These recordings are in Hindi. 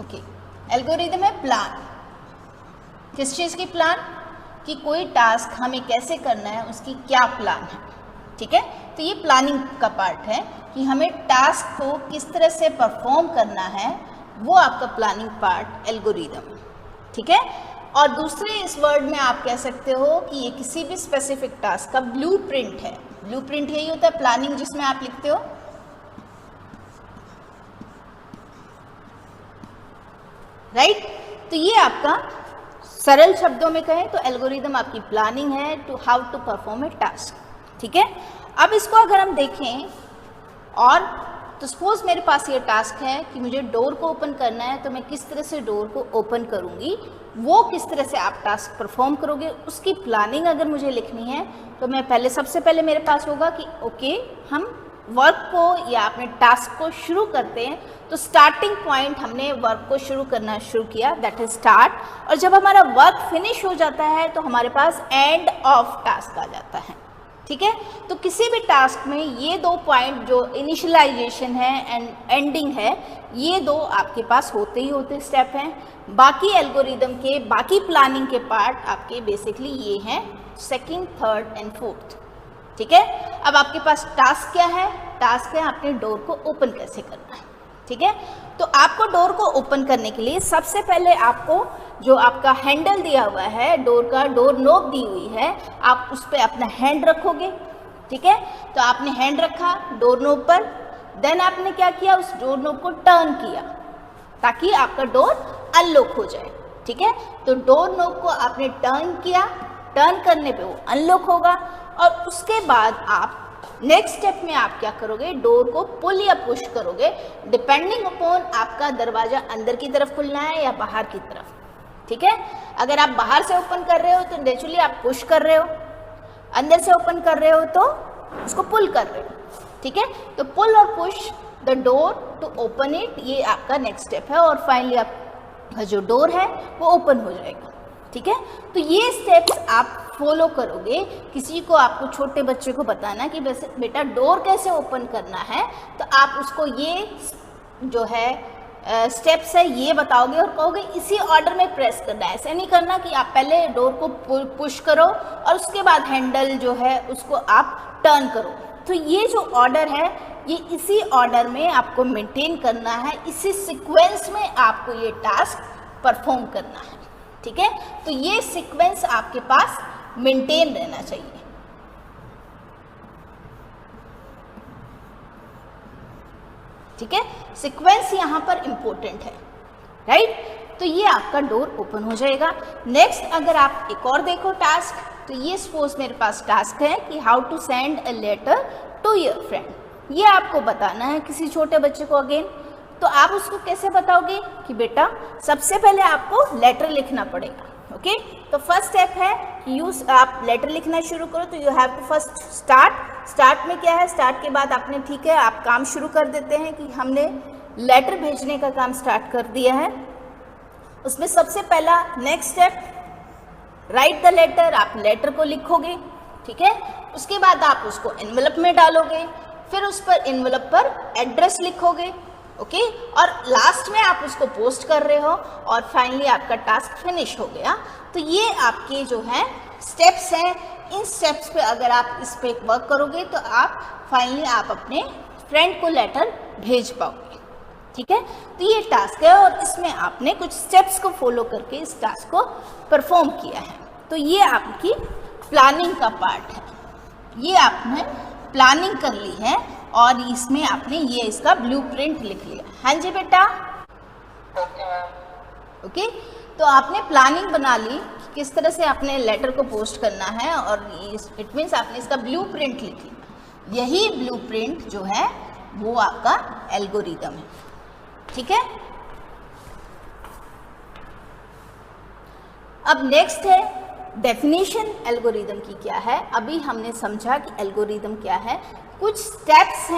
ओके, एल्गोरिदम है प्लान। किस चीज़ की प्लान? कि कोई टास्क हमें कैसे करना है, उसकी क्या प्लान है। ठीक है, तो ये प्लानिंग का पार्ट है कि हमें टास्क को किस तरह से परफॉर्म करना है, वो आपका प्लानिंग पार्ट एल्गोरिदम। ठीक है, और दूसरे इस वर्ड में आप कह सकते हो कि ये किसी भी स्पेसिफिक टास्क का ब्लूप्रिंट है। ब्लूप्रिंट यही होता है प्लानिंग, जिसमें आप लिखते हो राइट। तो ये आपका सरल शब्दों में कहें तो एल्गोरिदम आपकी प्लानिंग है to how to perform a task. ठीक है, अब इसको अगर हम देखें और तो सपोज मेरे पास ये टास्क है कि मुझे डोर को ओपन करना है, तो मैं किस तरह से डोर को ओपन करूँगी, वो किस तरह से आप टास्क परफॉर्म करोगे, उसकी प्लानिंग अगर मुझे लिखनी है तो मैं सबसे पहले मेरे पास होगा कि ओके, हम वर्क को या अपने टास्क को शुरू करते हैं। तो स्टार्टिंग पॉइंट हमने वर्क को शुरू करना शुरू किया, दैट इज स्टार्ट। और जब हमारा वर्क फिनिश हो जाता है तो हमारे पास एंड ऑफ टास्क आ जाता है। ठीक है, तो किसी भी टास्क में ये दो पॉइंट जो इनिशियलाइजेशन है एंड एंडिंग है, ये दो आपके पास होते ही होते स्टेप हैं। बाकी एल्गोरिदम के बाकी प्लानिंग के पार्ट आपके बेसिकली ये हैं सेकंड, थर्ड एंड फोर्थ। ठीक है, अब आपके पास टास्क क्या है? टास्क है आपने डोर को ओपन कैसे करना है। ठीक है, तो आपको डोर को ओपन करने के लिए सबसे पहले आपको जो आपका हैंडल दिया हुआ है, डोर का डोर नोब दी हुई है, आप उस पर अपना हैंड रखोगे। ठीक है, तो आपने हैंड रखा डोर नोब पर, देन आपने क्या किया, उस डोर नोब को टर्न किया ताकि आपका डोर अनलॉक हो जाए। ठीक है, तो डोर नोब को आपने टर्न किया, टर्न करने पे वो अनलॉक होगा। और उसके बाद आप नेक्स्ट स्टेप में आप क्या करोगे, डोर को पुल या पुश करोगे, डिपेंडिंग अपॉन आपका दरवाजा अंदर की तरफ खुलना है या बाहर की तरफ। ठीक है, अगर आप बाहर से ओपन कर रहे हो तो नेचुरली आप पुश कर रहे हो, अंदर से ओपन कर रहे हो तो उसको पुल कर रहे हो। ठीक है, तो पुल और push the door to open it, ये आपका नेक्स्ट स्टेप है। और फाइनली आपका जो डोर है वो ओपन हो जाएगा। ठीक है, तो ये स्टेप्स आप फॉलो करोगे। किसी को आपको छोटे बच्चे को बताना कि वैसे बेटा डोर कैसे ओपन करना है, तो आप उसको ये जो है स्टेप्स है ये बताओगे और कहोगे इसी ऑर्डर में प्रेस करना है। ऐसे नहीं करना कि आप पहले डोर को पुश करो और उसके बाद हैंडल जो है उसको आप टर्न करो। तो ये जो ऑर्डर है ये इसी ऑर्डर में आपको मेंटेन करना है, इसी सीक्वेंस में आपको ये टास्क परफॉर्म करना है। ठीक है, तो ये सीक्वेंस आपके पास मेंटेन रहना चाहिए। ठीक है, सीक्वेंस यहाँ पर इंपॉर्टेंट है, राइट। तो ये आपका डोर ओपन हो जाएगा। नेक्स्ट अगर आप एक और देखो टास्क, तो ये सपोज मेरे पास टास्क है कि how to send a letter to your friend. ये आपको बताना है किसी छोटे बच्चे को अगेन। तो आप उसको कैसे बताओगे कि बेटा सबसे पहले आपको लेटर लिखना पड़ेगा। ओके, तो फर्स्ट स्टेप है कि आप लेटर लिखना शुरू करो। तो you have to first start में क्या है, स्टार्ट के बाद आपने ठीक है आप काम शुरू कर देते हैं कि हमने लेटर भेजने का काम स्टार्ट कर दिया है। उसमें सबसे पहला next step write the letter, आप लेटर को लिखोगे। ठीक है, उसके बाद आप उसको एनवेलप में डालोगे, फिर उस पर एनवेलप पर एड्रेस लिखोगे। ओके, और लास्ट में आप उसको पोस्ट कर रहे हो और फाइनली आपका टास्क फिनिश हो गया। तो ये आपके जो है स्टेप्स हैं। इन स्टेप्स पे अगर आप इस पे वर्क करोगे तो आप फाइनली आप अपने फ्रेंड को लेटर भेज पाओगे। ठीक है, तो ये टास्क है और इसमें आपने कुछ स्टेप्स को फॉलो करके इस टास्क को परफॉर्म किया है। तो ये आपकी प्लानिंग का पार्ट है। ये आपने प्लानिंग कर ली है और इसमें आपने ये इसका ब्लूप्रिंट लिख लिया। हाँ जी बेटा, ओके, तो आपने प्लानिंग बना ली कि किस तरह से आपने लेटर को पोस्ट करना है और इट मीन्स आपने इसका ब्लूप्रिंट लिख लिया। यही ब्लूप्रिंट जो है वो आपका एल्गोरिदम है। ठीक है, अब नेक्स्ट है डेफिनेशन एल्गोरिदम की क्या है। अभी हमने समझा कि एल्गोरिदम क्या है, कुछ स्टेप्स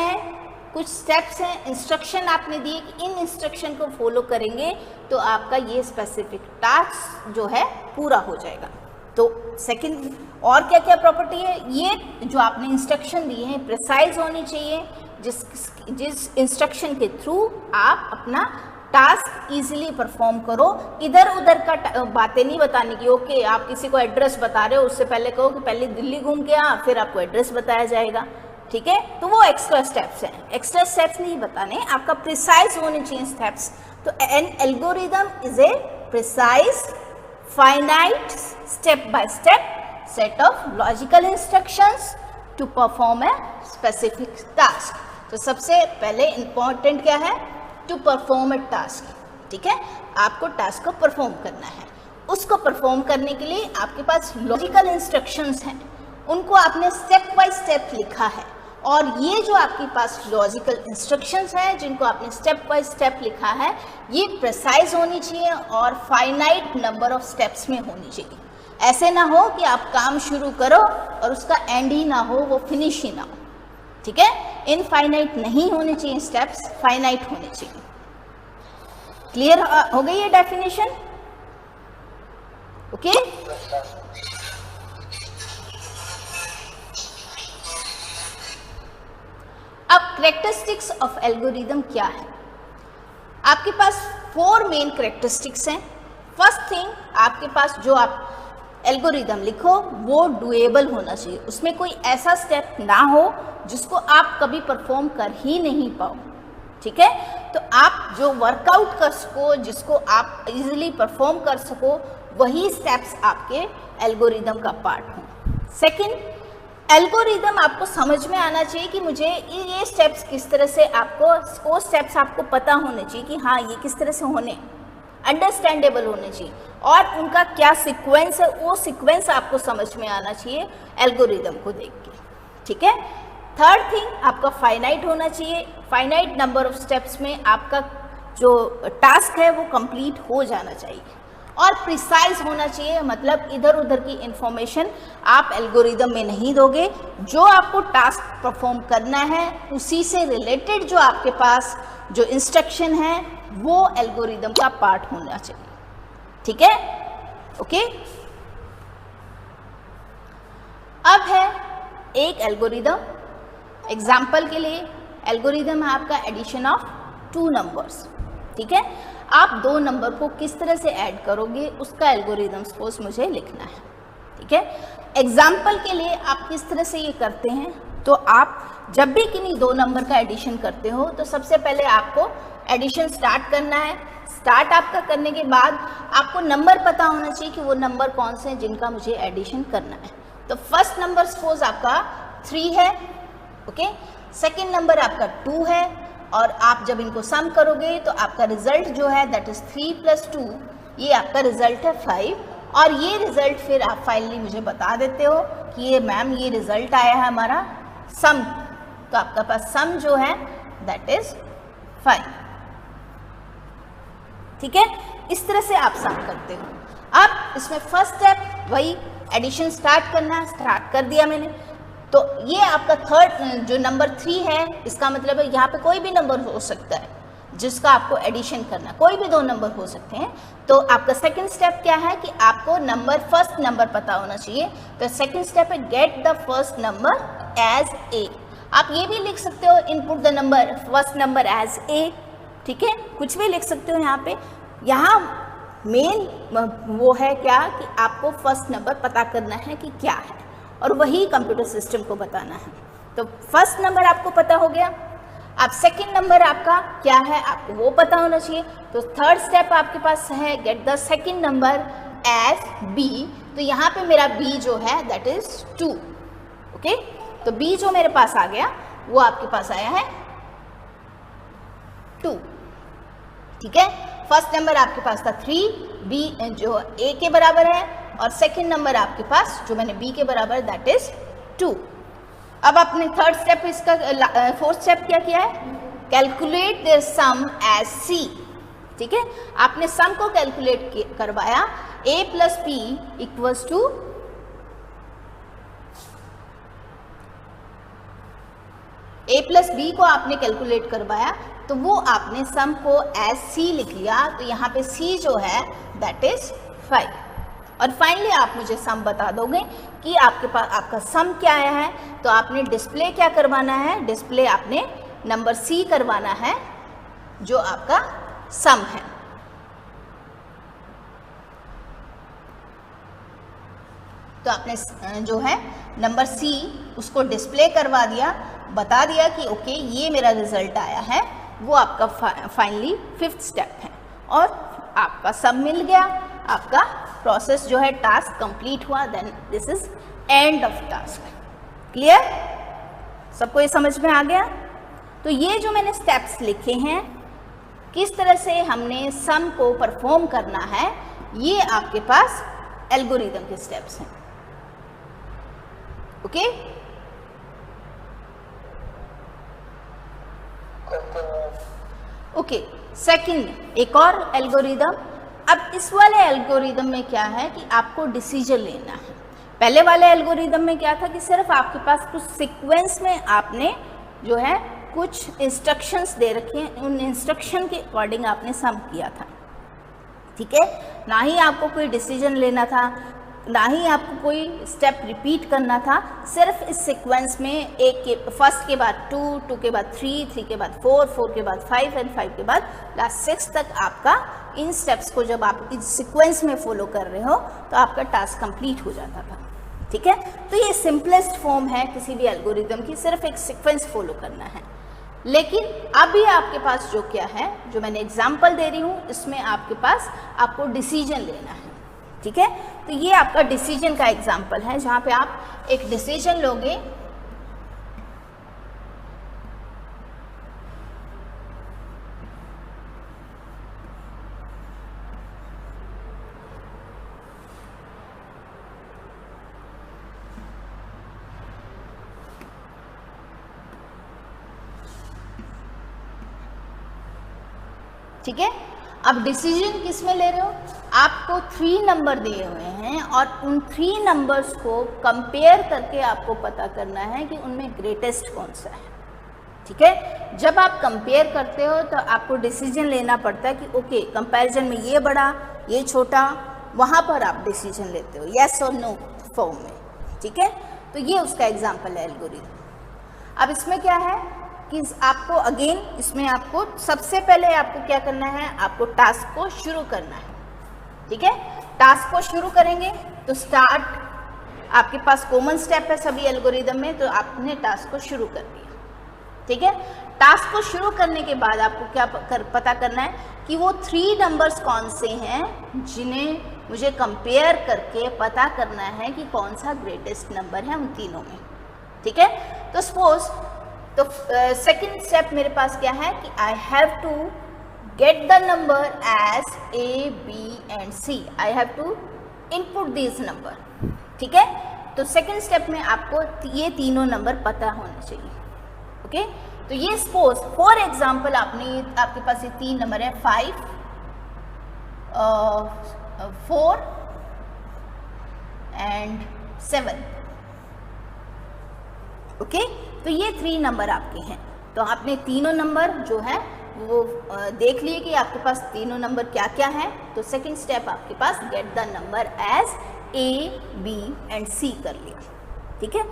हैं, इंस्ट्रक्शन आपने दिए कि इन इंस्ट्रक्शन को फॉलो करेंगे तो आपका ये स्पेसिफिक टास्क जो है पूरा हो जाएगा। तो सेकंड और क्या क्या प्रॉपर्टी है, ये जो आपने इंस्ट्रक्शन दिए हैं प्रिसाइज होनी चाहिए, जिस इंस्ट्रक्शन के थ्रू आप अपना टास्क इजीली परफॉर्म करो। इधर उधर का बातें नहीं बताने की। ओके, आप किसी को एड्रेस बता रहे हो, उससे पहले कहो कि पहले दिल्ली घूम के आ, फिर आपको एड्रेस बताया जाएगा, ठीक है। तो वो एक्स्ट्रा स्टेप्स हैं, एक्स्ट्रा स्टेप्स नहीं बताने, आपका प्रिसाइज होने चाहिए स्टेप्स। तो an algorithm is a precise finite step by step set of logical instructions to perform a specific task. तो सबसे पहले इंपॉर्टेंट क्या है? टू परफॉर्म ए टास्क, ठीक है। आपको टास्क को परफॉर्म करना है। उसको परफॉर्म करने के लिए आपके पास लॉजिकल इंस्ट्रक्शंस हैं, उनको आपने स्टेप बाय स्टेप लिखा है। और ये जो आपके पास लॉजिकल इंस्ट्रक्शंस हैं जिनको आपने स्टेप बाय स्टेप लिखा है, ये प्रिसाइज होनी चाहिए और फाइनाइट नंबर ऑफ स्टेप्स में होनी चाहिए। ऐसे ना हो कि आप काम शुरू करो और उसका एंड ही ना हो, वो फिनिश ही ना हो, ठीक है। इनफाइनाइट नहीं होने चाहिए स्टेप्स, फाइनाइट होने चाहिए। क्लियर हो गई ये डेफिनेशन? ओके। अब कैरेक्टरिस्टिक्स ऑफ एल्गोरिदम क्या है? आपके पास 4 मेन कैरेक्टरिस्टिक्स हैं। फर्स्ट थिंग, आपके पास जो आप एल्गोरिदम लिखो वो डुएबल होना चाहिए, उसमें कोई ऐसा स्टेप ना हो जिसको आप कभी परफॉर्म कर ही नहीं पाओ, ठीक है। तो आप जो वर्कआउट कर सको, जिसको आप इजीली परफॉर्म कर सको, वही स्टेप्स आपके एल्गोरिदम का पार्ट हो। सेकंड, एल्गोरिदम आपको समझ में आना चाहिए कि मुझे ये स्टेप्स किस तरह से, आपको वो स्टेप्स आपको पता होने चाहिए कि हाँ ये किस तरह से होने, अंडरस्टैंडेबल होने चाहिए, और उनका क्या सीक्वेंस है वो सीक्वेंस आपको समझ में आना चाहिए एल्गोरिदम को देख के, ठीक है। थर्ड थिंग, आपका फाइनाइट होना चाहिए। फाइनाइट नंबर ऑफ स्टेप्स में आपका जो टास्क है वो कंप्लीट हो जाना चाहिए। और प्रिसाइज होना चाहिए, मतलब इधर उधर की इंफॉर्मेशन आप एल्गोरिदम में नहीं दोगे। जो आपको टास्क परफॉर्म करना है उसी से रिलेटेड जो आपके पास जो इंस्ट्रक्शन है वो एल्गोरिदम का पार्ट होना चाहिए, ठीक है। ओके। अब है एक एल्गोरिदम, एग्जाम्पल के लिए एल्गोरिदम है आपका एडिशन ऑफ 2 नंबर्स, ठीक है। आप 2 नंबर को किस तरह से ऐड करोगे उसका एल्गोरिदम सपोज मुझे लिखना है, ठीक है। एग्जाम्पल के लिए आप किस तरह से ये करते हैं, तो आप जब भी किन्हीं 2 नंबर का एडिशन करते हो तो सबसे पहले आपको एडिशन स्टार्ट करना है। स्टार्ट आपका करने के बाद आपको नंबर पता होना चाहिए कि वो नंबर कौन से हैं जिनका मुझे एडिशन करना है। तो फर्स्ट नंबर सपोज आपका 3 है, ओके। सेकेंड नंबर आपका 2 है, और आप जब इनको सम करोगे तो आपका रिजल्ट जो है दैट इज 3 + 2, ये आपका रिजल्ट है 5। और ये रिजल्ट फिर आप फाइनली मुझे बता देते हो कि ये मैम ये रिजल्ट आया है हमारा सम, तो आपका पास सम जो है दैट इज 5, ठीक है। इस तरह से आप सम करते हो। अब इसमें फर्स्ट स्टेप वही एडिशन स्टार्ट करना है, स्टार्ट कर दिया मैंने। तो ये आपका थर्ड जो नंबर 3 है, इसका मतलब है यहाँ पे कोई भी नंबर हो सकता है जिसका आपको एडिशन करना, कोई भी 2 नंबर हो सकते हैं। तो आपका सेकंड स्टेप क्या है कि आपको फर्स्ट नंबर पता होना चाहिए। तो सेकंड स्टेप है get the first number as A. आप ये भी लिख सकते हो input the number first number as A, ठीक है, कुछ भी लिख सकते हो यहाँ पे। यहाँ मेन वो है क्या कि आपको फर्स्ट नंबर पता करना है कि क्या है, और वही कंप्यूटर सिस्टम को बताना है। तो फर्स्ट नंबर आपको पता हो गया। अब सेकंड नंबर आपका क्या है आपको वो पता होना चाहिए। तो थर्ड स्टेप आपके पास है get the second number as B. तो यहाँ पे मेरा बी जो है दैट इज 2, ओके। तो बी जो मेरे पास आ गया वो आपके पास आया है 2, ठीक है। फर्स्ट नंबर आपके पास था 3, बी जो ए के बराबर है, और सेकंड नंबर आपके पास जो मैंने बी के बराबर दैट इज 2। अब आपने थर्ड स्टेप इसका फोर्थ स्टेप क्या किया है, कैलकुलेट देयर सम एज सी, ठीक है। आपने सम को कैलकुलेट करवाया, a + p = a + b को आपने कैलकुलेट करवाया, तो वो आपने सम को एज सी लिख लिया। तो यहाँ पे c जो है दैट इज 5। और फाइनली आप मुझे सम बता दोगे कि आपके पास आपका सम क्या आया है। तो आपने डिस्प्ले क्या करवाना है, डिस्प्ले आपने नंबर सी करवाना है जो आपका सम है। तो आपने जो है नंबर सी उसको डिस्प्ले करवा दिया, बता दिया कि ओके ये मेरा रिजल्ट आया है, वो आपका फाइनली 5th स्टेप है और आपका सब मिल गया, आपका प्रोसेस जो है टास्क कंप्लीट हुआ, then this is end of task. Clear? सबको ये समझ में आ गया? तो ये जो मैंने स्टेप्स लिखे हैं किस तरह से हमने सम को परफॉर्म करना है, ये आपके पास एल्गोरिदम के स्टेप्स हैं। ओके? ओके, सेकंड एक और एल्गोरिदम। अब इस वाले एल्गोरिदम में क्या है कि आपको डिसीजन लेना है। पहले वाले एल्गोरिदम में क्या था कि सिर्फ आपके पास कुछ सीक्वेंस में आपने जो है कुछ इंस्ट्रक्शंस दे रखे हैं, उन इंस्ट्रक्शन के अकॉर्डिंग आपने सम किया था, ठीक है? ना ही आपको कोई डिसीजन लेना था, ना ही आपको कोई स्टेप रिपीट करना था, सिर्फ इस सीक्वेंस में एक के फर्स्ट के बाद 2, 2 के बाद 3, 3 के बाद 4, 4 के बाद 5 एंड 5 के बाद लास्ट 6 तक आपका इन स्टेप्स को जब आप इस सीक्वेंस में फॉलो कर रहे हो तो आपका टास्क कंप्लीट हो जाता था, ठीक है? तो ये सिंपलेस्ट फॉर्म है किसी भी एल्गोरिदम की, सिर्फ एक सीक्वेंस फॉलो करना है। लेकिन अभी आपके पास जो क्या है, जो मैंने एग्जाम्पल दे रही हूँ, इसमें आपके पास आपको डिसीजन लेना है, ठीक है? तो ये आपका डिसीजन का एग्जाम्पल है जहाँ पे आप एक डिसीजन लोगे ठीक है? अब डिसीजन किस में ले रहे हो? आपको 3 नंबर दिए हुए हैं और उन 3 नंबर्स को कंपेयर करके आपको पता करना है कि उनमें ग्रेटेस्ट कौन सा है, ठीक है? जब आप कंपेयर करते हो तो आपको डिसीजन लेना पड़ता है कि ओके कंपैरिजन में ये बड़ा ये छोटा, वहाँ पर आप डिसीजन लेते हो येस और नो फॉर्म में, ठीक है? तो ये उसका एग्जाम्पल है एल्गोरिथम। अब इसमें क्या है कि आपको अगेन इसमें आपको सबसे पहले आपको क्या करना है, आपको टास्क को शुरू करना है, ठीक है? टास्क को शुरू करेंगे तो स्टार्ट आपके पास कॉमन स्टेप है सभी एल्गोरिदम में, तो आपने टास्क को शुरू कर दिया, ठीक है? टास्क को शुरू करने के बाद आपको क्या पता करना है कि वो 3 नंबर्स कौन से हैं जिन्हें मुझे कंपेयर करके पता करना है कि कौन सा ग्रेटेस्ट नंबर है उन तीनों में, ठीक है? तो सपोज तो सेकंड स्टेप मेरे पास क्या है कि I have to get the number as A, B and C। I have to input this number, ठीक है? तो सेकंड स्टेप में आपको ये तीनों नंबर पता होने चाहिए, ओके? तो ये सपोज फॉर एग्जांपल आपके पास ये 3 नंबर है 5, 4 एंड 7, ओके? तो ये 3 नंबर आपके हैं। तो आपने तीनों नंबर जो है वो देख लिए कि आपके पास तीनों नंबर क्या क्या हैं। तो सेकंड स्टेप आपके पास get the number as A, B and C कर लिया, ठीक है?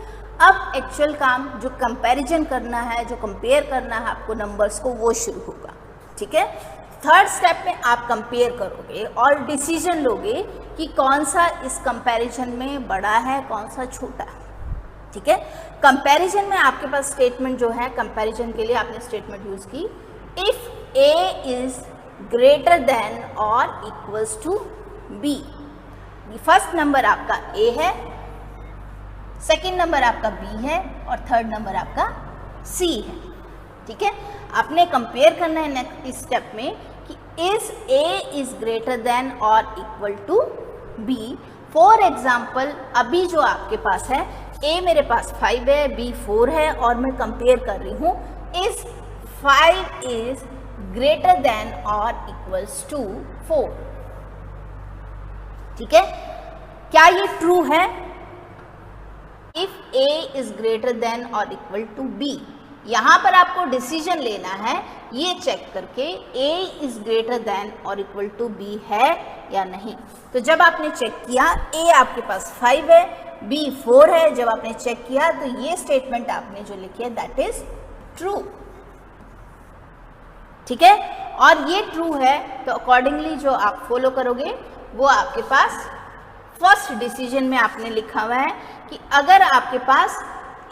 अब एक्चुअल काम जो कंपैरिजन करना है, जो कंपेयर करना है आपको नंबर्स को, वो शुरू होगा, ठीक है? थर्ड स्टेप में आप कंपेयर करोगे और डिसीजन लोगे कि कौन सा इस कंपैरिजन में बड़ा है, कौन सा छोटा है, ठीक है? कंपैरिजन में आपके पास स्टेटमेंट जो है, कंपैरिजन के लिए आपने स्टेटमेंट यूज की if A is greater than और equals to B। First number आपका A है, सेकंड नंबर आपका B है और थर्ड नंबर आपका C है, ठीक है? आपने कंपेयर करना है नेक्स्ट स्टेप में कि is A is greater than और equal to B। For example अभी जो आपके पास है A मेरे पास 5 है, B 4 है और मैं कंपेयर कर रही हूँ इज 5 इज ग्रेटर देन और इक्वल्स टू 4, ठीक है? क्या ये ट्रू है? If A is greater than और इक्वल टू B, यहाँ पर आपको डिसीजन लेना है ये चेक करके A इज ग्रेटर देन और इक्वल टू B है या नहीं। तो जब आपने चेक किया A आपके पास 5 है, B 4 है, जब आपने चेक किया तो ये स्टेटमेंट आपने जो लिखी है दैट इज ट्रू, ठीक है? और ये ट्रू है तो अकॉर्डिंगली जो आप फॉलो करोगे वो आपके पास फर्स्ट डिसीजन में आपने लिखा हुआ है कि अगर आपके पास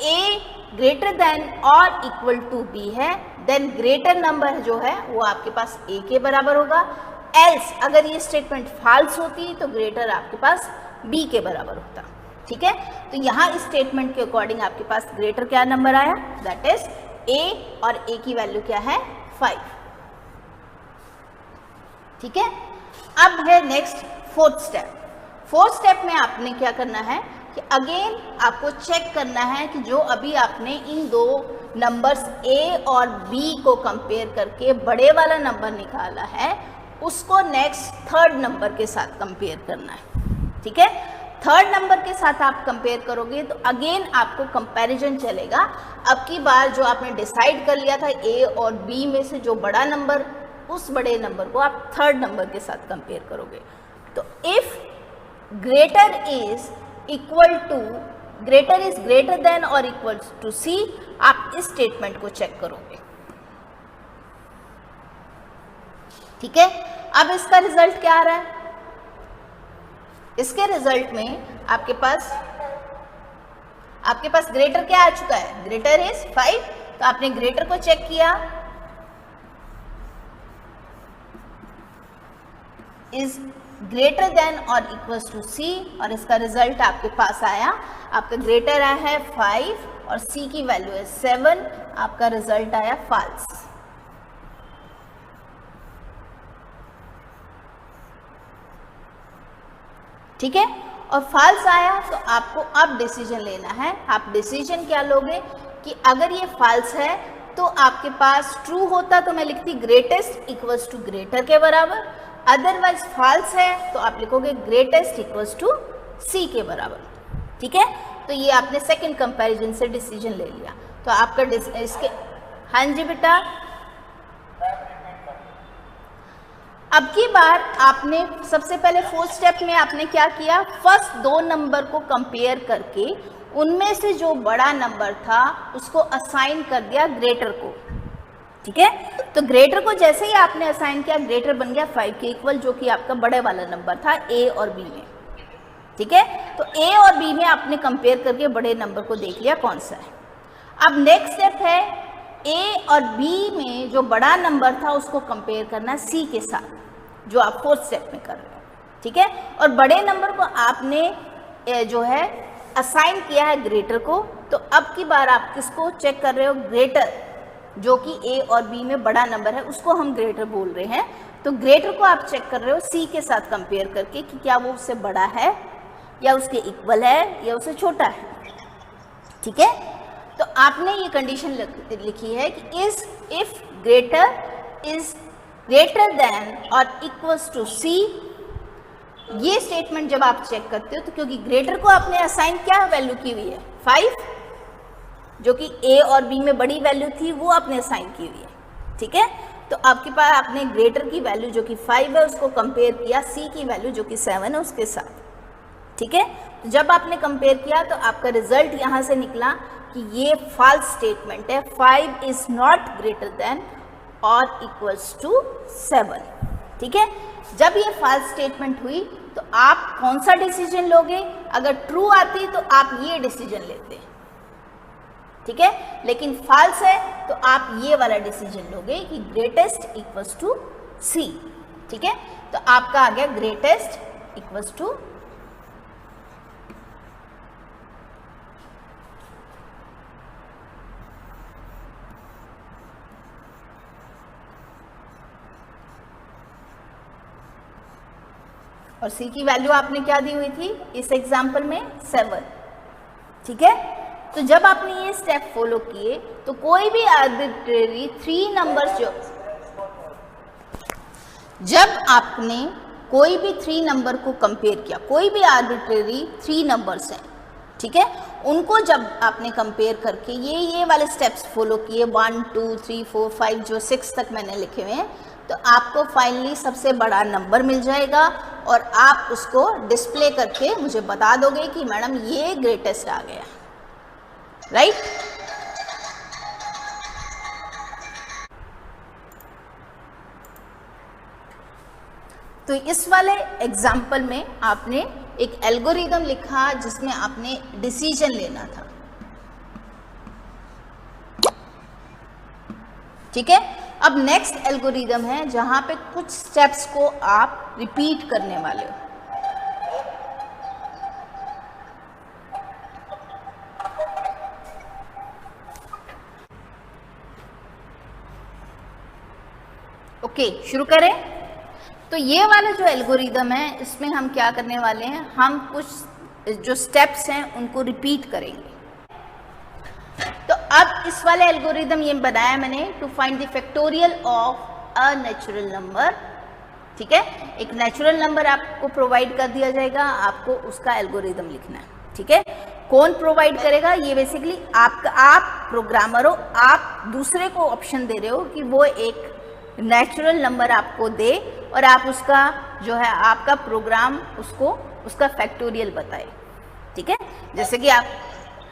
a ग्रेटर देन और इक्वल टू b है देन ग्रेटर नंबर जो है वो आपके पास a के बराबर होगा, एल्स अगर ये स्टेटमेंट फॉल्स होती तो ग्रेटर आपके पास b के बराबर होता। ठीक है, तो यहाँ इस स्टेटमेंट के अकॉर्डिंग आपके पास ग्रेटर क्या नंबर आया, दैट इज a और a की वैल्यू क्या है 5। ठीक है, अब है next fourth step. Fourth step में आपने क्या करना है कि अगेन आपको चेक करना है कि जो अभी आपने इन दो नंबर्स a और b को कंपेयर करके बड़े वाला नंबर निकाला है उसको नेक्स्ट थर्ड नंबर के साथ कंपेयर करना है। ठीक है, थर्ड नंबर के साथ आप कंपेयर करोगे तो अगेन आपको कंपैरिजन चलेगा। अब की बार जो आपने डिसाइड कर लिया था a और b में से जो बड़ा नंबर, उस बड़े नंबर को आप थर्ड नंबर के साथ कंपेयर करोगे। तो if greater is equal to, greater is greater than और इक्वल टू c, आप इस स्टेटमेंट को चेक करोगे। ठीक है, अब इसका रिजल्ट क्या आ रहा है, इसके रिजल्ट में आपके पास ग्रेटर क्या आ चुका है, ग्रेटर इज 5, तो आपने ग्रेटर को चेक किया, इज ग्रेटर देन और इक्वल टू c, और इसका रिजल्ट आपके पास आया, आपका ग्रेटर आया है 5 और c की वैल्यू है 7, आपका रिजल्ट आया फॉल्स। ठीक है, और फॉल्स आया तो आपको अब डिसीजन लेना है। आप डिसीजन क्या लोगे कि अगर ये फॉल्स है तो आपके पास ट्रू होता तो मैं लिखती ग्रेटेस्ट इक्वल्स टू ग्रेटर के बराबर, अदरवाइज फॉल्स है तो आप लिखोगे ग्रेटेस्ट इक्वल्स टू c के बराबर। ठीक है, तो ये आपने सेकंड कंपैरिजन से डिसीजन ले लिया। तो आपका इसके, हाँ जी बेटा, अब की बार आपने सबसे पहले फोर्थ स्टेप में आपने क्या किया, फर्स्ट दो नंबर को कंपेयर करके उनमें से जो बड़ा नंबर था उसको असाइन कर दिया ग्रेटर को। ठीक है, तो ग्रेटर को जैसे ही आपने असाइन किया ग्रेटर बन गया 5 के इक्वल, जो कि आपका बड़े वाला नंबर था a और b में। ठीक है, तो a और b में आपने कंपेयर करके बड़े नंबर को देख लिया कौन सा है। अब नेक्स्ट स्टेप है a और b में जो बड़ा नंबर था उसको कंपेयर करना c के साथ, जो आप फोर्थ स्टेप में कर रहे हो। ठीक है, और बड़े नंबर को आपने जो है असाइन किया है ग्रेटर को, तो अब की बार आप किसको चेक कर रहे हो, ग्रेटर, जो कि a और b में बड़ा नंबर है उसको हम ग्रेटर बोल रहे हैं। तो ग्रेटर को आप चेक कर रहे हो c के साथ कंपेयर करके कि क्या वो उससे बड़ा है या उसके इक्वल है या उससे छोटा है। ठीक है, तो आपने ये कंडीशन लिखी है कि if greater is greater than और इक्वल्स टू c। ये स्टेटमेंट जब आप चेक करते हो तो क्योंकि ग्रेटर को आपने असाइन क्या वैल्यू की हुई है 5, जो कि a और b में बड़ी वैल्यू थी वो आपने असाइन की हुई है। ठीक है, तो आपके पास आपने ग्रेटर की वैल्यू जो कि 5 है उसको कंपेयर किया c की वैल्यू जो कि 7 है उसके साथ। ठीक है, तो जब आपने कंपेयर किया तो आपका रिजल्ट यहाँ से निकला कि ये फॉल्स स्टेटमेंट है, 5 इज नॉट ग्रेटर देन और इक्वल्स टू 7। ठीक है, जब ये फॉल्स स्टेटमेंट हुई तो आप कौन सा डिसीजन लोगे, अगर ट्रू आती तो आप ये डिसीजन लेते। ठीक है, लेकिन फॉल्स है तो आप ये वाला डिसीजन लोगे कि ग्रेटेस्ट इक्वल्स टू c। ठीक है, तो आपका आ गया ग्रेटेस्ट इक्वल्स टू और c की वैल्यू आपने क्या दी हुई थी इस एग्जाम्पल में 7। ठीक है, तो जब आपने ये स्टेप फॉलो किए तो कोई भी आर्बिट्रेरी 3 नंबर्स, जब आपने कोई भी 3 नंबर को कंपेयर किया, कोई भी आर्बिट्रेरी 3 नंबर्स हैं, ठीक है, उनको जब आपने कंपेयर करके ये वाले स्टेप्स फॉलो किए 1 2 3 4 5 जो 6 तक मैंने लिखे हुए हैं, तो आपको फाइनली सबसे बड़ा नंबर मिल जाएगा और आप उसको डिस्प्ले करके मुझे बता दोगे कि मैडम ये ग्रेटेस्ट आ गया। राइट? तो इस वाले एग्जाम्पल में आपने एक एल्गोरिदम लिखा जिसमें आपने डिसीजन लेना था, ठीक है। अब नेक्स्ट एल्गोरिदम है जहां पे कुछ स्टेप्स को आप रिपीट करने वाले हो। ओके, शुरू करें। तो ये वाला जो एल्गोरिदम है इसमें हम क्या करने वाले हैं, हम कुछ जो स्टेप्स हैं उनको रिपीट करेंगे। तो अब इस वाले एल्गोरिदम ये बनाया मैंने to find the factorial of a natural number, ठीक है। एक नेचुरल नंबर आपको प्रोवाइड कर दिया जाएगा, आपको उसका एल्गोरिदम लिखना है, ठीक है। कौन प्रोवाइड करेगा, ये बेसिकली आप प्रोग्रामर हो, आप दूसरे को ऑप्शन दे रहे हो कि वो एक नेचुरल नंबर आपको दे और आप उसका जो है आपका प्रोग्राम उसको उसका फैक्टोरियल बताए, ठीक है। जैसे कि आप,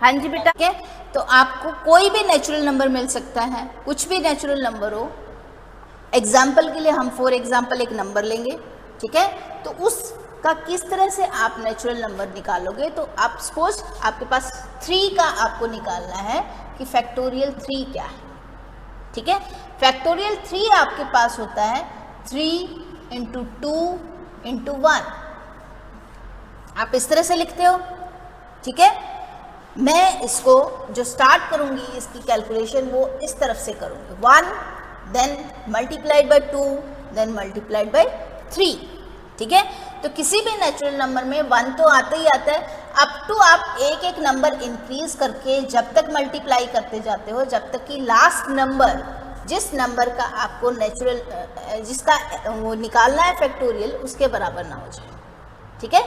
हाँ जी बेटा, ठीक है। तो आपको कोई भी नेचुरल नंबर मिल सकता है, कुछ भी नेचुरल नंबर हो। एग्जाम्पल के लिए हम फॉर एग्जाम्पल एक नंबर लेंगे, ठीक है। तो उसका किस तरह से आप नेचुरल नंबर निकालोगे, तो आप सपोज आपके पास 3 का आपको निकालना है कि फैक्टोरियल 3 क्या है, ठीक है। फैक्टोरियल 3 आपके पास होता है 3 × 2 × 1, आप इस तरह से लिखते हो, ठीक है। मैं इसको जो स्टार्ट करूंगी इसकी कैलकुलेशन वो इस तरफ से करूंगी, 1 then multiplied by 2 then multiplied by 3, ठीक है। तो किसी भी नेचुरल नंबर में 1 तो आता ही आता है, अप टू आप एक एक नंबर इंक्रीज करके जब तक मल्टीप्लाई करते जाते हो जब तक कि लास्ट नंबर, जिस नंबर का आपको नेचुरल जिसका वो निकालना है फैक्टोरियल, उसके बराबर ना हो जाए, ठीक है।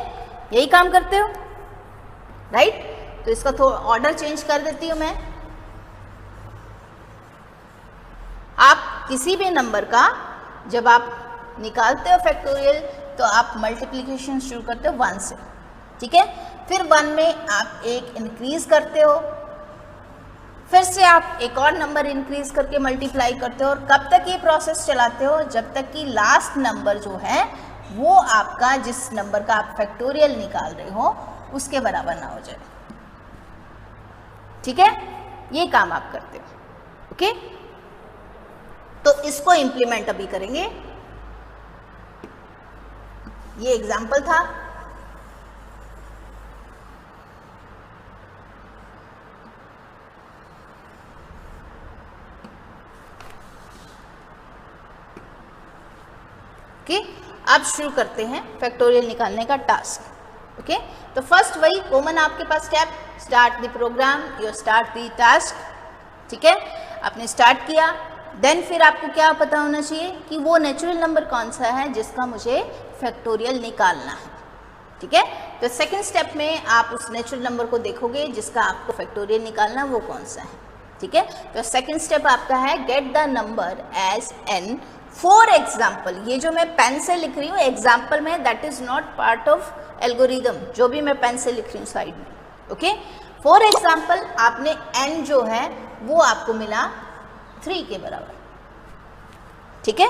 यही काम करते हो, राइट। तो इसका थोड़ा ऑर्डर चेंज कर देती हूं मैं। आप किसी भी नंबर का जब आप निकालते हो फैक्टोरियल तो आप मल्टीप्लिकेशन शुरू करते हो 1 से, ठीक है। फिर 1 में आप एक इंक्रीज करते हो, फिर से आप एक और नंबर इंक्रीज करके मल्टीप्लाई करते हो, और कब तक ये प्रोसेस चलाते हो, जब तक कि लास्ट नंबर जो है वो आपका जिस नंबर का आप फैक्टोरियल निकाल रहे हो उसके बराबर ना हो जाए, ठीक है। ये काम आप करते हो, ओके। तो इसको इंप्लीमेंट अभी करेंगे। ये एग्जाम्पल था, ओके। अब शुरू करते हैं फैक्टोरियल निकालने का टास्क, ओके। तो फर्स्ट वही कॉमन आपके पास step, start the program, you start the task, ठीक है। आपने स्टार्ट किया, देन फिर आपको क्या पता होना चाहिए कि वो नेचुरल नंबर कौन सा है जिसका मुझे फैक्टोरियल निकालना है, ठीक है। तो सेकंड स्टेप में आप उस नेचुरल नंबर को देखोगे जिसका आपको फैक्टोरियल निकालना वो कौन सा है, ठीक है। तो सेकंड स्टेप आपका है get the number as n for example. ये जो मैं पेन से लिख रही हूँ एग्जाम्पल में, that is not part of algorithm, जो भी मैं पेन से लिख रही हूँ साइड में, ओके। फॉर एग्जाम्पल आपने n जो है वो आपको मिला 3 के बराबर, ठीक है।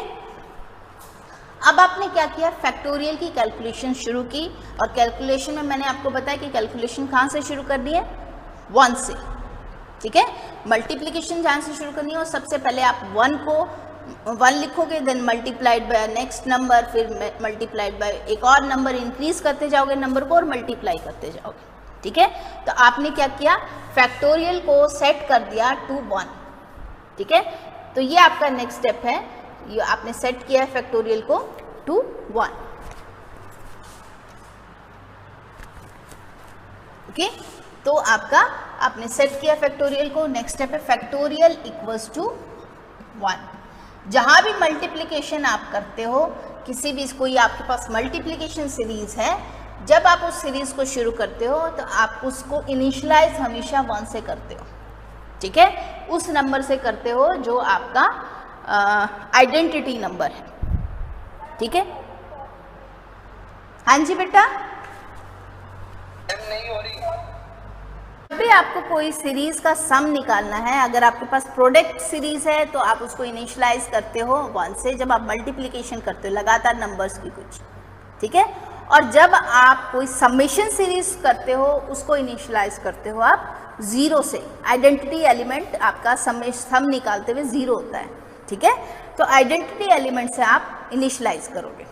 अब आपने क्या किया, फैक्टोरियल की कैलकुलेशन शुरू की, और कैलकुलेशन में मैंने आपको बताया कि कैलकुलेशन कहाँ से शुरू करनी है, 1 से, ठीक है। मल्टीप्लिकेशन जहाँ से शुरू करनी है, और सबसे पहले आप 1 को 1 लिखोगे, then multiplied by next number, फिर मल्टीप्लाइड बाय एक और नंबर, इंक्रीज करते जाओगे नंबर को और मल्टीप्लाई करते जाओगे, ठीक है। तो आपने क्या किया, फैक्टोरियल को सेट कर दिया टू 1, ठीक है। तो ये आपका नेक्स्ट स्टेप है, ये आपने सेट किया है फैक्टोरियल को टू 1, ओके। तो आपका आपने सेट किया फैक्टोरियल को, नेक्स्ट स्टेप है फैक्टोरियल इक्वल्स टू 1। जहां भी मल्टीप्लिकेशन आप करते हो, किसी भी कोई आपके पास मल्टीप्लिकेशन सीरीज है, जब आप उस सीरीज को शुरू करते हो तो आप उसको इनिशियलाइज हमेशा 1 से करते हो, ठीक है। उस नंबर से करते हो जो आपका आइडेंटिटी नंबर है, ठीक है। हाँ जी बेटा, नहीं हो रही। जब भी भी आपको कोई सीरीज का सम निकालना है, अगर आपके पास प्रोडक्ट सीरीज है तो आप उसको इनिशियलाइज करते हो 1 से, जब आप मल्टीप्लिकेशन करते हो लगातार नंबर्स की कुछ, ठीक है। और जब आप कोई समेशन सीरीज करते हो उसको इनिशियलाइज करते हो आप 0 से। आइडेंटिटी एलिमेंट आपका सम निकालते हुए 0 होता है, ठीक है। तो आइडेंटिटी एलिमेंट से आप इनिशियलाइज करोगे।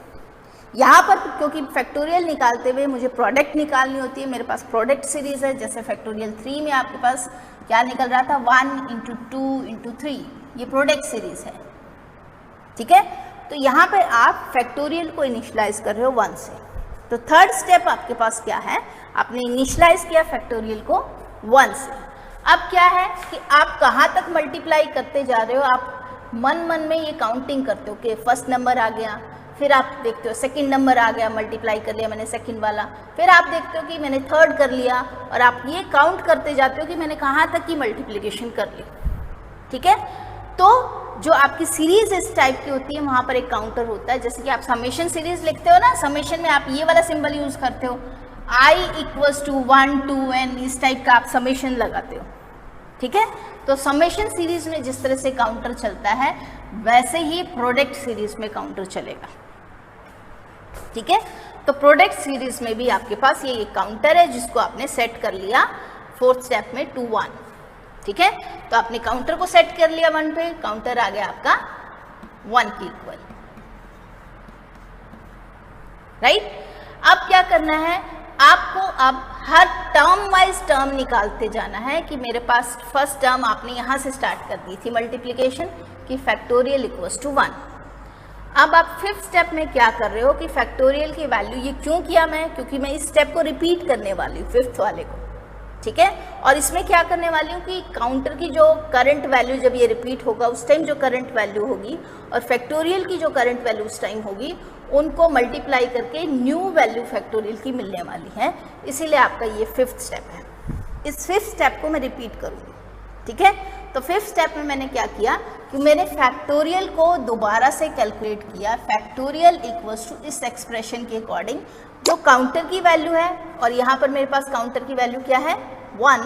यहाँ पर क्योंकि फैक्टोरियल निकालते हुए मुझे प्रोडक्ट निकालनी होती है, मेरे पास प्रोडक्ट सीरीज है, जैसे फैक्टोरियल 3 में आपके पास क्या निकल रहा था 1 × 2 × 3, ये प्रोडक्ट सीरीज है, ठीक है। तो यहाँ पर आप फैक्टोरियल को इनिशियलाइज कर रहे हो 1 से। तो थर्ड स्टेप आपके पास क्या है, आपने इनिशियलाइज किया फैक्टोरियल को 1 से। अब क्या है कि आप कहाँ तक मल्टीप्लाई करते जा रहे हो, आप मन में ये काउंटिंग करते हो कि फर्स्ट नंबर आ गया, फिर आप देखते हो सेकंड नंबर आ गया, मल्टीप्लाई कर लिया मैंने सेकंड वाला, फिर आप देखते हो कि मैंने थर्ड कर लिया, और आप ये काउंट करते जाते हो कि मैंने कहाँ तक की मल्टीप्लिकेशन कर ली, ठीक है। तो जो आपकी सीरीज इस टाइप की होती है वहाँ पर एक काउंटर होता है, जैसे कि आप समेशन सीरीज लिखते हो ना, समेशन में आप ये वाला सिंबल यूज करते हो i = 1 to n, इस टाइप का आप समेशन लगाते हो, ठीक है। तो समेशन सीरीज में जिस तरह से काउंटर चलता है वैसे ही प्रोडक्ट सीरीज में काउंटर चलेगा, ठीक है। तो प्रोडक्ट सीरीज में भी आपके पास ये एक काउंटर है जिसको आपने सेट कर लिया फोर्थ स्टेप में 2 1, ठीक है। तो आपने काउंटर को सेट कर लिया 1 पे, काउंटर आ गया आपका 1 के इक्वल, राइट। अब क्या करना है आपको, अब हर टर्म वाइज टर्म निकालते जाना है कि मेरे पास फर्स्ट टर्म आपने यहाँ से स्टार्ट कर दी थी मल्टीप्लिकेशन की फैक्टोरियल = 1। अब आप फिफ्थ स्टेप में क्या कर रहे हो कि फैक्टोरियल की वैल्यू, ये क्यों किया मैं, क्योंकि मैं इस स्टेप को रिपीट करने वाली हूँ फिफ्थ वाले को, ठीक है। और इसमें क्या करने वाली हूँ कि काउंटर की जो करंट वैल्यू जब ये रिपीट होगा उस टाइम जो करंट वैल्यू होगी और फैक्टोरियल की जो करंट वैल्यू उस टाइम होगी उनको मल्टीप्लाई करके न्यू वैल्यू फैक्टोरियल की मिलने वाली है, इसीलिए आपका ये फिफ्थ स्टेप है। इस फिफ्थ स्टेप को मैं रिपीट करूँगी, ठीक है। तो फिफ्थ स्टेप में मैंने क्या किया कि मैंने फैक्टोरियल को दोबारा से कैलकुलेट किया, फैक्टोरियल = इस एक्सप्रेशन के अकॉर्डिंग जो काउंटर की वैल्यू है, और यहाँ पर मेरे पास काउंटर की वैल्यू क्या है 1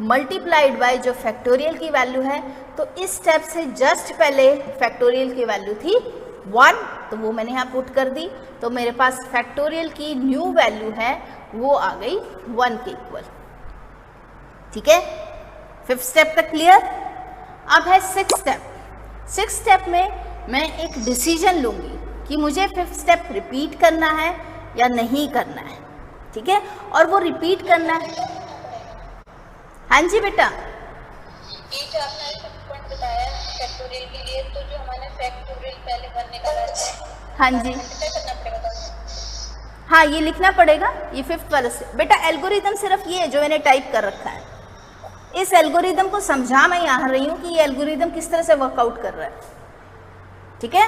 मल्टीप्लाइड बाय जो फैक्टोरियल की वैल्यू है। तो इस स्टेप से जस्ट पहले फैक्टोरियल की वैल्यू थी 1, तो वो मैंने यहाँ पुट कर दी, तो मेरे पास फैक्टोरियल की न्यू वैल्यू है वो आ गई 1 के इक्वल, ठीक है। फिफ्थ स्टेप तक क्लियर। अब है सिक्स्थ स्टेप। सिक्स्थ स्टेप में मैं एक डिसीजन लूँगी कि मुझे फिफ्थ स्टेप रिपीट करना है या नहीं करना है, ठीक है। और वो रिपीट करना है, हाँ जी बेटा, ये जो आपने पॉइंट बताया फैक्टोरियल के लिए, तो जो हमारे फैक्टोरियल पहले 1 निकाला है, हाँ जी, करना पड़ेगा, हाँ ये लिखना पड़ेगा, ये फिफ्थ वाला से बेटा। एल्गोरिदम सिर्फ ये है जो मैंने टाइप कर रखा है, इस एल्गोरिदम को समझा मैं यहाँ रही हूँ कि ये एल्गोरिदम किस तरह से वर्कआउट कर रहा है, ठीक है,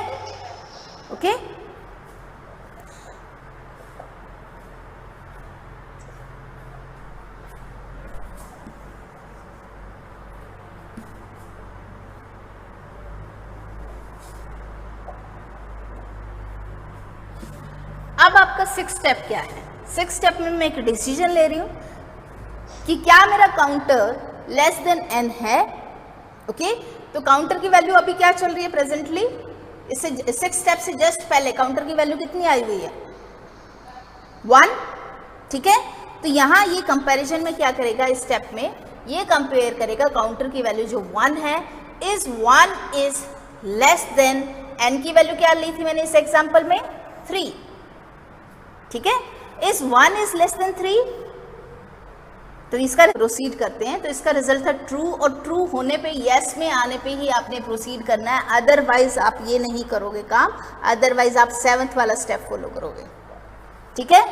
ओके। अब आपका सिक्स्थ स्टेप क्या है। सिक्स्थ स्टेप में मैं एक डिसीजन ले रही हूँ कि क्या मेरा काउंटर लेस देन n है, ओके। तो काउंटर की वैल्यू अभी क्या चल रही है प्रेजेंटली, इससे सिक्स्थ स्टेप से जस्ट पहले काउंटर की वैल्यू कितनी आई हुई है 1, ठीक है। तो यहाँ ये कंपैरिजन में क्या करेगा, इस स्टेप में ये कंपेयर करेगा काउंटर की वैल्यू जो 1 है, is 1 is less then n की वैल्यू क्या ली थी मैंने इस एग्जाम्पल में 3, ठीक है। इज 1 इज लेस देन 3, तो इसका प्रोसीड करते हैं। तो इसका रिजल्ट था ट्रू, और ट्रू होने पे यस में आने पे ही आपने प्रोसीड करना है, अदरवाइज आप ये नहीं करोगे काम, अदरवाइज आप 7th वाला स्टेप फॉलो करोगे, ठीक है।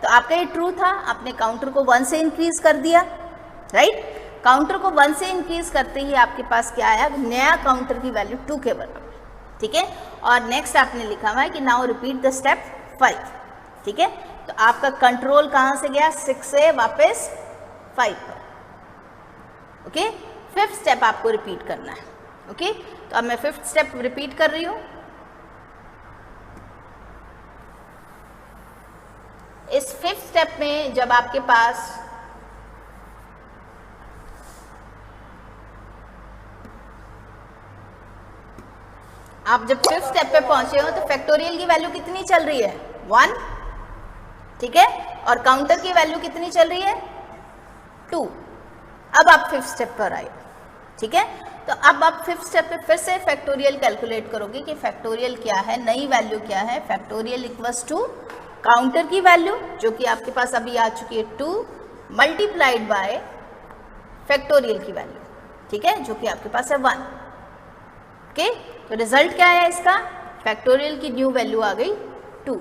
तो आपका ये ट्रू था, आपने काउंटर को 1 से इंक्रीज कर दिया, राइट। काउंटर को 1 से इंक्रीज करते ही आपके पास क्या आया, नया काउंटर की वैल्यू 2 के बराबर, ठीक है। और नेक्स्ट आपने लिखा हुआ है कि नाउ रिपीट द स्टेप 5, ठीक है। तो आपका कंट्रोल कहाँ से गया 6 से वापस 5 पर, ओके। फिफ्थ स्टेप आपको रिपीट करना है, ओके। तो अब मैं फिफ्थ स्टेप रिपीट कर रही हूँ। इस फिफ्थ स्टेप में जब आपके पास आप जब फिफ्थ स्टेप पे पहुंचे हो तो फैक्टोरियल की वैल्यू कितनी चल रही है 1, ठीक है, और काउंटर की वैल्यू कितनी चल रही है 2। अब आप फिफ्थ स्टेप पर आए, ठीक है, तो अब आप फिफ्थ स्टेप पे फिर से फैक्टोरियल कैलकुलेट करोगे कि फैक्टोरियल क्या है, नई वैल्यू क्या है। फैक्टोरियल इक्वल्स टू काउंटर की वैल्यू जो कि आपके पास अभी आ चुकी है 2 मल्टीप्लाइड बाय फैक्टोरियल की वैल्यू, ठीक है, जो कि आपके पास है 1। ओके, तो रिजल्ट क्या है इसका, फैक्टोरियल की न्यू वैल्यू आ गई 2,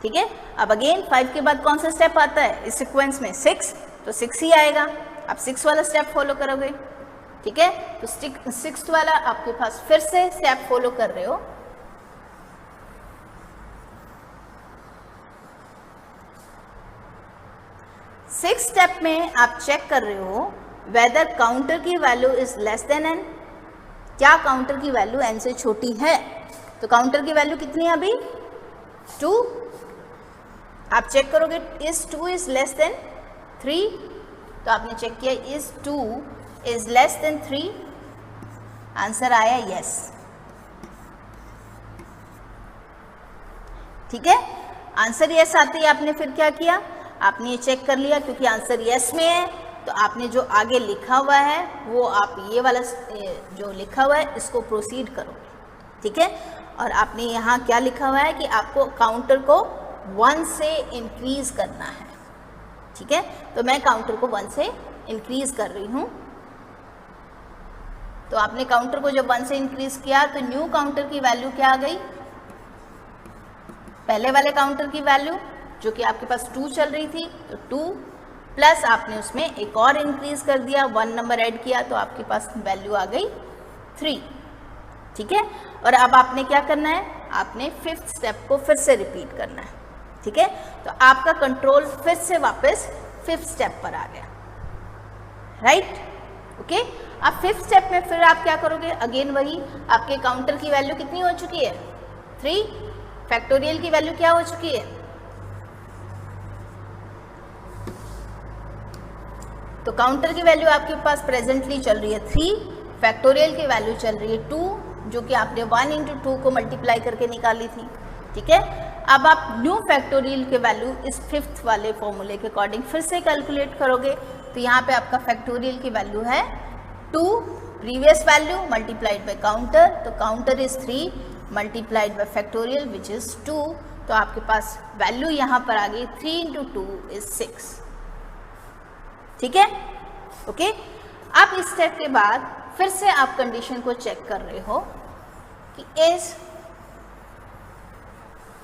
ठीक है। अब अगेन 5 के बाद कौन सा स्टेप आता है इस सीक्वेंस में 6, तो 6 ही आएगा। आप 6 वाला स्टेप फॉलो करोगे, ठीक है, तो 6th वाला आपके पास फिर से स्टेप फॉलो कर रहे हो। सिक्स स्टेप में आप चेक कर रहे हो वेदर काउंटर की value is less then n, क्या काउंटर की वैल्यू n से छोटी है। तो काउंटर की वैल्यू कितनी है अभी 2, आप चेक करोगे इज 2 इज लेस देन 3, तो आपने चेक किया is 2 is less than 3, answer आया यस, ठीक है। आंसर यस आते ही आपने फिर क्या किया, आपने ये चेक कर लिया क्योंकि आंसर यस में है, तो आपने जो आगे लिखा हुआ है वो आप ये वाला जो लिखा हुआ है इसको प्रोसीड करो, ठीक है। और आपने यहाँ क्या लिखा हुआ है कि आपको काउंटर को 1 से इंक्रीज करना है, ठीक है, तो मैं काउंटर को 1 से इंक्रीज कर रही हूँ। तो आपने काउंटर को जब 1 से इंक्रीज किया तो न्यू काउंटर की वैल्यू क्या आ गई, पहले वाले काउंटर की वैल्यू जो कि आपके पास 2 चल रही थी, तो 2 प्लस आपने उसमें एक और इंक्रीज कर दिया, 1 नंबर ऐड किया, तो आपके पास वैल्यू आ गई 3, ठीक है। और अब आपने क्या करना है, आपने फिफ्थ स्टेप को फिर से रिपीट करना है, ठीक है। तो आपका कंट्रोल फिर से वापस फिफ्थ स्टेप पर आ गया, राइट, ओके। अब फिफ्थ स्टेप में फिर आप क्या करोगे, अगेन वही, आपके काउंटर की वैल्यू कितनी हो चुकी है 3, फैक्टोरियल की वैल्यू क्या हो चुकी है, तो काउंटर की वैल्यू आपके पास प्रेजेंटली चल रही है 3, फैक्टोरियल की वैल्यू चल रही है 2, जो कि आपने 1 × 2 को मल्टीप्लाई करके निकाली थी, ठीक है। अब आप न्यू फैक्टोरियल की वैल्यू इस फिफ्थ वाले फॉर्मूले के अकॉर्डिंग फिर से कैलकुलेट करोगे, तो यहाँ पे आपका फैक्टोरियल की वैल्यू है 2 previous value multiplied by counter, तो counter is 3 multiplied by factorial which is 2, तो आपके पास वैल्यू यहाँ पर आ गई 3 × 2 इज 6, ठीक है, ओके। अब इस स्टेप के बाद फिर से आप कंडीशन को चेक कर रहे हो कि is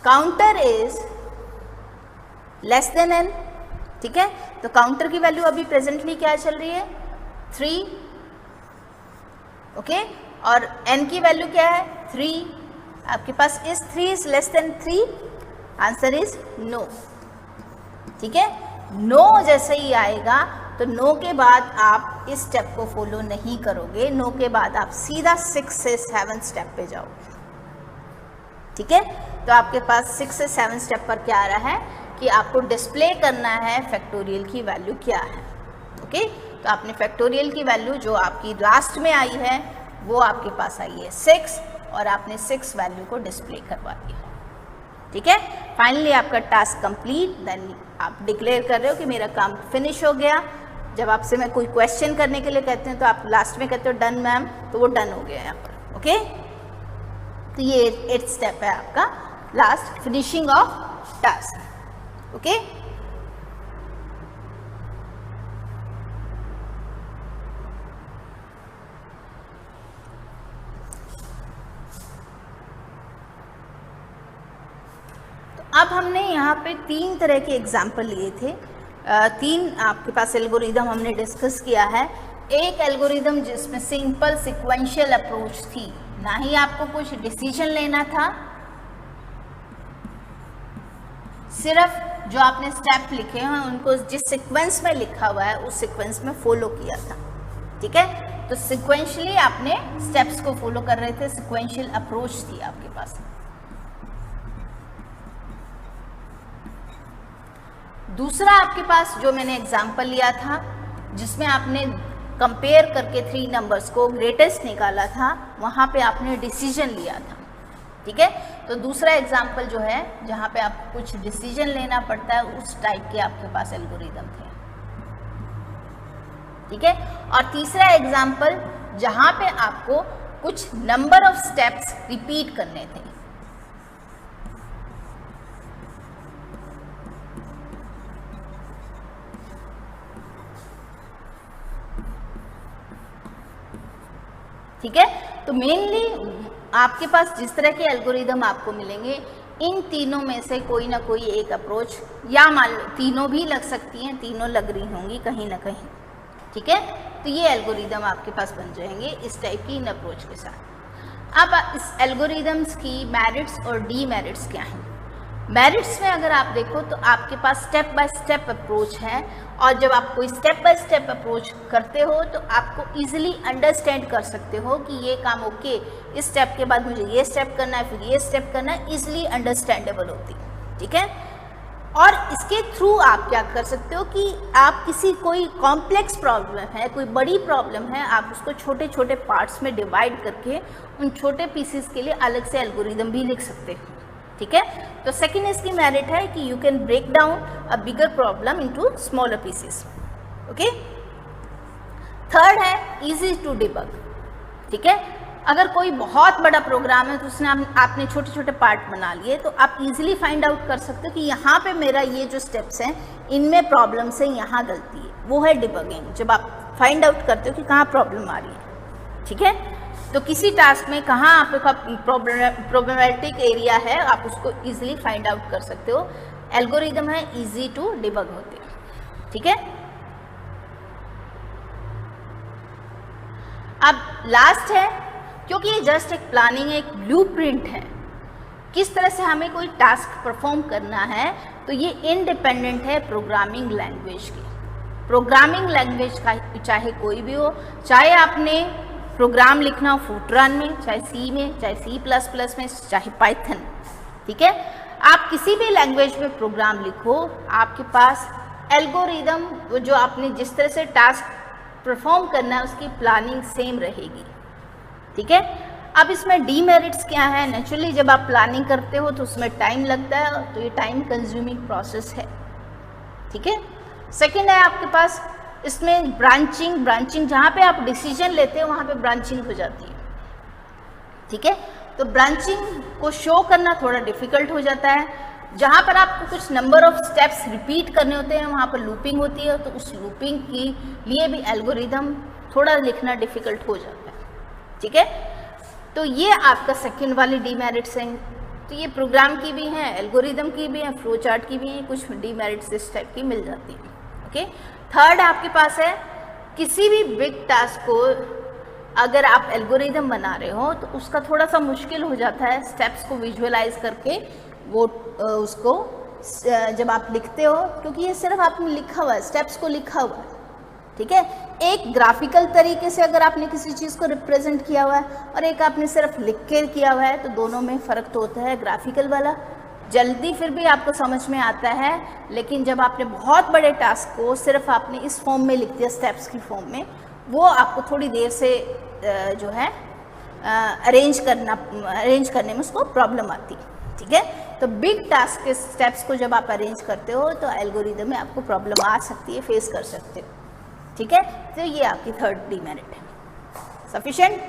counter is less then n, ठीक है, तो काउंटर की वैल्यू अभी प्रेजेंटली क्या चल रही है 3, ओके, और n की वैल्यू क्या है 3, आपके पास is 3 is less than 3, answer is no, ठीक है। नो जैसे ही आएगा तो नो के बाद आप इस स्टेप को फॉलो नहीं करोगे, नो के बाद आप सीधा 6 से 7 स्टेप पे जाओगे, ठीक है। तो आपके पास 6 से 7 स्टेप पर क्या आ रहा है कि आपको डिस्प्ले करना है फैक्टोरियल की वैल्यू क्या है, ओके। तो आपने फैक्टोरियल की वैल्यू जो आपकी लास्ट में आई है वो आपके पास आई है 6, और आपने 6 वैल्यू को डिस्प्ले करवा दिया, ठीक है। फाइनली आपका टास्क कंप्लीट, देन आप डिक्लेयर कर रहे हो कि मेरा काम फिनिश हो गया। जब आपसे मैं कोई क्वेश्चन करने के लिए कहते हैं तो आप लास्ट में कहते हो डन मैम, तो वो डन हो गया यहाँ पर, ओके। तो ये 8th स्टेप है आपका last, finishing of task, okay. अब हमने यहाँ पे 3 तरह के एग्जाम्पल लिए थे, 3 आपके पास एल्गोरिदम हमने डिस्कस किया है। एक एल्गोरिदम जिसमें सिंपल सिक्वेंशियल अप्रोच थी, ना ही आपको कुछ डिसीजन लेना था, सिर्फ जो आपने स्टेप लिखे हैं उनको जिस सीक्वेंस में लिखा हुआ है उस सीक्वेंस में फॉलो किया था, ठीक है। तो सिक्वेंशली आपने स्टेप्स को फॉलो कर रहे थे, सिक्वेंशियल अप्रोच थी आपके पास। दूसरा आपके पास जो मैंने एग्जाम्पल लिया था जिसमें आपने कंपेयर करके 3 नंबर्स को ग्रेटेस्ट निकाला था, वहाँ पे आपने डिसीजन लिया था, ठीक है। तो दूसरा एग्जाम्पल जो है जहाँ पे आपको कुछ डिसीजन लेना पड़ता है, उस टाइप के आपके पास एल्गोरिदम थे, ठीक है। और तीसरा एग्जाम्पल जहाँ पे आपको कुछ नंबर ऑफ स्टेप्स रिपीट करने थे, ठीक है। तो मेनली आपके पास जिस तरह के एल्गोरिदम आपको मिलेंगे, इन तीनों में से कोई ना कोई एक अप्रोच, या मान लो तीनों भी लग सकती हैं, तीनों लग रही होंगी कहीं ना कहीं, ठीक है। तो ये एल्गोरिदम आपके पास बन जाएंगे इस टाइप की इन अप्रोच के साथ। अब इस एल्गोरिदम्स की मेरिट्स और डीमेरिट्स क्या हैं। मेरिट्स में अगर आप देखो तो आपके पास स्टेप बाय स्टेप अप्रोच है, और जब आप कोई स्टेप बाय स्टेप अप्रोच करते हो तो आपको इजीली अंडरस्टैंड कर सकते हो कि ये काम ओके, इस स्टेप के बाद मुझे ये स्टेप करना है, फिर ये स्टेप करना है, इजीली अंडरस्टैंडेबल होती है, ठीक है। और इसके थ्रू आप क्या कर सकते हो कि आप किसी कोई कॉम्प्लेक्स प्रॉब्लम है, कोई बड़ी प्रॉब्लम है, आप उसको छोटे छोटे पार्ट्स में डिवाइड करके उन छोटे पीसेस के लिए अलग से एल्गोरिदम भी लिख सकते हो, ठीक है। तो सेकेंड इसकी मेरिट है कि you can break down a bigger problem into smaller pieces, okay. Third है इजी टू डिबग, ठीक है। अगर कोई बहुत बड़ा प्रोग्राम है तो उसने आपने छोटे छोटे पार्ट बना लिए, तो आप इजीली फाइंड आउट कर सकते हो कि यहाँ पे मेरा ये जो स्टेप्स हैं इनमें प्रॉब्लम्स है, यहाँ गलती है, वो है डिबगिंग। जब आप फाइंड आउट करते हो कि कहाँ प्रॉब्लम आ रही है, ठीक है। तो किसी टास्क में कहाँ आपका प्रॉब्लमेटिक एरिया है, आप उसको इजीली फाइंड आउट कर सकते हो। एल्गोरिदम है इजी टू डिबग होते हैं, ठीक है। अब लास्ट है, क्योंकि ये जस्ट एक प्लानिंग, एक ब्लूप्रिंट है, किस तरह से हमें कोई टास्क परफॉर्म करना है, तो ये इंडिपेंडेंट है प्रोग्रामिंग लैंग्वेज की। प्रोग्रामिंग लैंग्वेज का चाहे कोई भी हो, चाहे आपने प्रोग्राम लिखना हो फॉरट्रान में, चाहे सी में, चाहे C++ में, चाहे पाइथन, ठीक है। आप किसी भी लैंग्वेज में प्रोग्राम लिखो, आपके पास एल्गोरिदम जो आपने जिस तरह से टास्क परफॉर्म करना है उसकी प्लानिंग सेम रहेगी, ठीक है। अब इसमें डीमेरिट्स क्या है। नेचुरली जब आप प्लानिंग करते हो तो उसमें टाइम लगता है, तो ये टाइम कंज्यूमिंग प्रोसेस है, ठीक है। सेकेंड है आपके पास इसमें ब्रांचिंग जहाँ पे आप डिसीजन लेते हो वहाँ पे ब्रांचिंग हो जाती है, ठीक है। तो ब्रांचिंग को शो करना थोड़ा डिफिकल्ट हो जाता है। जहाँ पर आपको कुछ नंबर ऑफ स्टेप्स रिपीट करने होते हैं वहाँ पर लूपिंग होती है, तो उस लूपिंग के लिए भी एल्गोरिदम थोड़ा लिखना डिफिकल्ट हो जाता है, ठीक है। तो ये आपका सेकेंड वाली डीमेरिट्स हैं। तो ये प्रोग्राम की भी हैं, एल्गोरिदम की भी हैं, फ्लो चार्ट की भी हैं, कुछ डीमेरिट्स इस टाइप की मिल जाती हैं, ओके। थर्ड आपके पास है किसी भी बिग टास्क को अगर आप एल्गोरिदम बना रहे हो तो उसका थोड़ा सा मुश्किल हो जाता है स्टेप्स को विजुअलाइज करके, वो उसको जब आप लिखते हो, क्योंकि ये सिर्फ आपने लिखा हुआ है, स्टेप्स को लिखा हुआ है, ठीक है। एक ग्राफिकल तरीके से अगर आपने किसी चीज़ को रिप्रेजेंट किया हुआ है और एक आपने सिर्फ लिख के किया हुआ है, तो दोनों में फ़र्क तो होता है। ग्राफिकल वाला जल्दी फिर भी आपको समझ में आता है, लेकिन जब आपने बहुत बड़े टास्क को सिर्फ आपने इस फॉर्म में लिख दिया, स्टेप्स की फॉर्म में, वो आपको थोड़ी देर से जो है अरेंज करने में उसको प्रॉब्लम आती है, ठीक है। तो बिग टास्क के स्टेप्स को जब आप अरेंज करते हो तो एल्गोरिदम में आपको प्रॉब्लम आ सकती है, फेस कर सकते हो, ठीक है। तो ये आपकी थर्ड डीमेरिट है। सफिशिएंट।